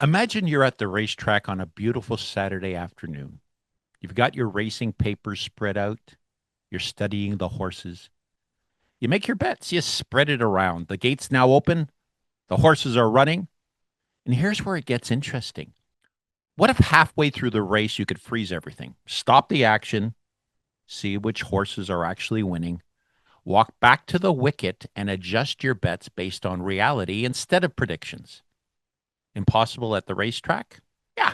Imagine you're at the racetrack on a beautiful Saturday afternoon. You've got your racing papers spread out. You're studying the horses. You make your bets. You spread it around. The gate's now open. The horses are running. And here's where it gets interesting. What if halfway through the race you could freeze everything? Stop the action, see which horses are actually winning, walk back to the wicket and adjust your bets based on reality instead of predictions. Impossible at the racetrack? Yeah,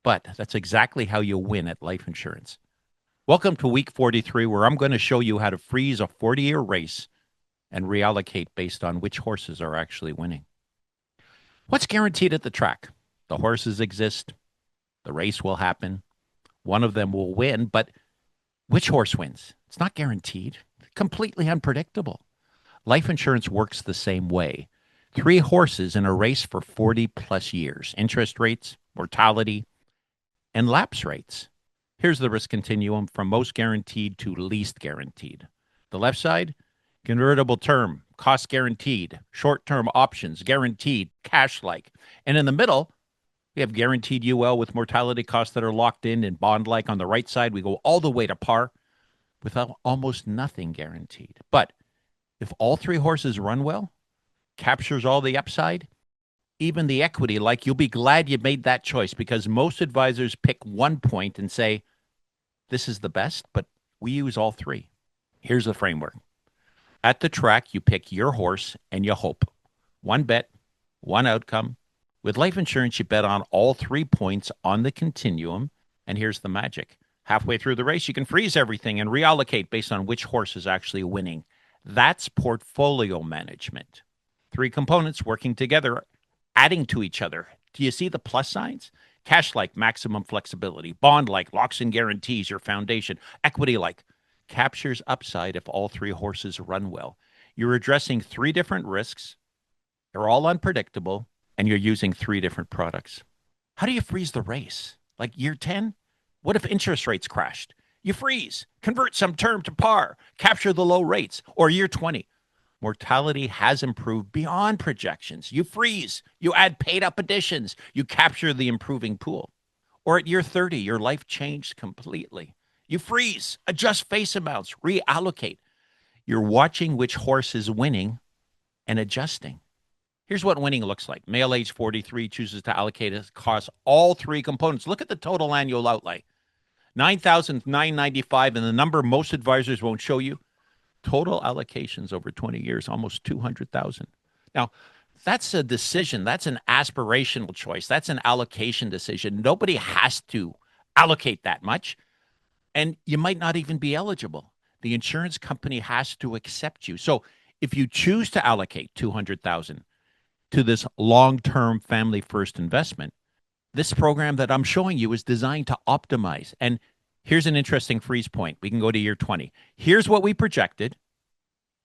but that's exactly how you win at life insurance. Welcome to week 43, where I'm going to show you how to freeze a 40-year race and reallocate based on which horses are actually winning. What's guaranteed at the track? The horses exist, the race will happen, one of them will win, but which horse wins? It's not guaranteed, completely unpredictable. Life insurance works the same way. Three horses in a race for 40 plus years, interest rates, mortality, and lapse rates. Here's the risk continuum from most guaranteed to least guaranteed. The left side, convertible term, cost guaranteed, short term options, guaranteed, cash like. And in the middle, we have guaranteed UL with mortality costs that are locked in and bond like. On the right side, we go all the way to par with almost nothing guaranteed. But if all three horses run well, captures all the upside, even the equity, like, you'll be glad you made that choice, because most advisors pick one point and say, this is the best, but we use all three. Here's the framework. At the track, you pick your horse and you hope. One bet, one outcome. With life insurance, you bet on all 3 points on the continuum. And here's the magic. Halfway through the race, you can freeze everything and reallocate based on which horse is actually winning. That's portfolio management. 3 components working together, adding to each other. Do you see the plus signs? Cash like maximum flexibility. Bond like locks and guarantees your foundation. Equity like captures upside if all 3 horses run well. You're addressing 3 different risks. They're all unpredictable, and you're using 3 different products. How do you freeze the race? Like year 10? What if interest rates crashed? You freeze, convert some term to par, capture the low rates. Or year 20, mortality has improved beyond projections. You freeze, you add paid up additions, you capture the improving pool. Or at year 30, your life changed completely. You freeze, adjust face amounts, reallocate. You're watching which horse is winning and adjusting. Here's what winning looks like. Male age 43 chooses to allocate across all 3 components. Look at the total annual outlay. 9,995, and the number most advisors won't show you, total allocations over 20 years, almost 200,000. Now, that's a decision. That's an aspirational choice. That's an allocation decision. Nobody has to allocate that much, and you might not even be eligible. The insurance company has to accept you. So if you choose to allocate 200,000 to this long-term family first investment, this program that I'm showing you is designed to optimize. And here's an interesting freeze point. We can go to year 20. Here's what we projected.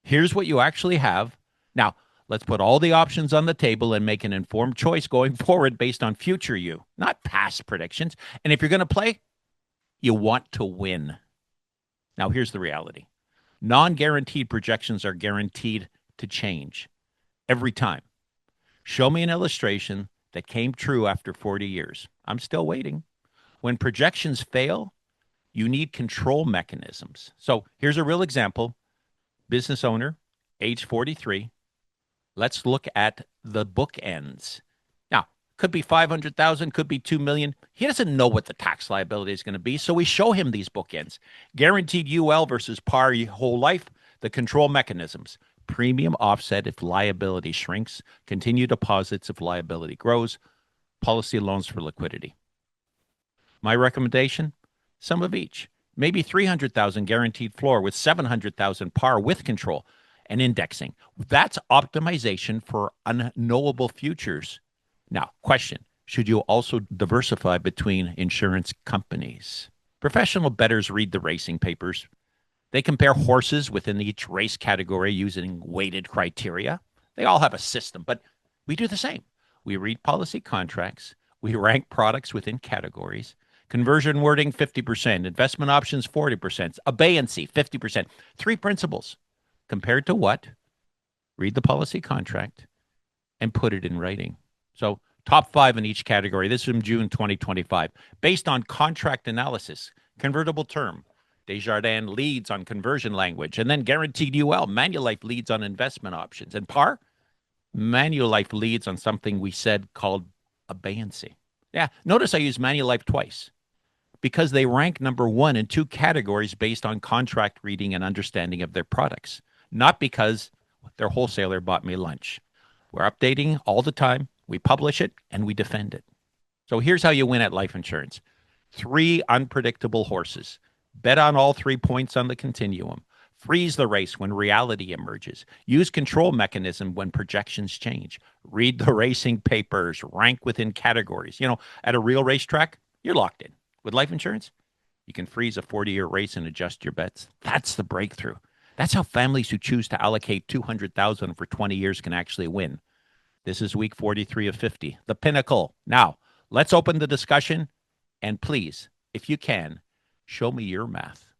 Here's what you actually have. Now, let's put all the options on the table and make an informed choice going forward based on future you, not past predictions. And if you're going to play, you want to win. Now, here's the reality. Non-guaranteed projections are guaranteed to change every time. Show me an illustration that came true after 40 years. I'm still waiting. When projections fail, you need control mechanisms. So here's a real example. Business owner, age 43. Let's look at the bookends. Now, could be 500,000, could be 2 million. He doesn't know what the tax liability is going to be, so we show him these bookends. Guaranteed UL versus par whole life, the control mechanisms. Premium offset if liability shrinks, continue deposits if liability grows, policy loans for liquidity. My recommendation, some of each. Maybe 300,000 guaranteed floor with 700,000 par with control and indexing. That's optimization for unknowable futures. Now, question, should you also diversify between insurance companies? Professional bettors read the racing papers. They compare horses within each race category using weighted criteria. They all have a system, but we do the same. We read policy contracts. We rank products within categories. Conversion wording, 50%. Investment options, 40%. Abayancy, 50%. 3 principles. Compared to what? Read the policy contract and put it in writing. So Top five in each category. This is from June 2025. Based on contract analysis, convertible term. Desjardins leads on conversion language. And then guaranteed UL. Manulife leads on investment options. And par, Manulife leads on something we said called abeyancy. Yeah, notice I use Manulife twice because they rank number one in two categories based on contract reading and understanding of their products, not because their wholesaler bought me lunch. We're updating all the time. We publish it and we defend it. So here's how you win at life insurance: three unpredictable horses. Bet on all 3 points on the continuum. Freeze the race when reality emerges. Use control mechanism when projections change. Read the racing papers. Rank within categories. At a real racetrack, you're locked in. With life insurance, you can freeze a 40-year race and adjust your bets. That's the breakthrough. That's how families who choose to allocate 200,000 for 20 years can actually win. This is week 43 of 50, the pinnacle. Now, let's open the discussion. And please, if you can, show me your math.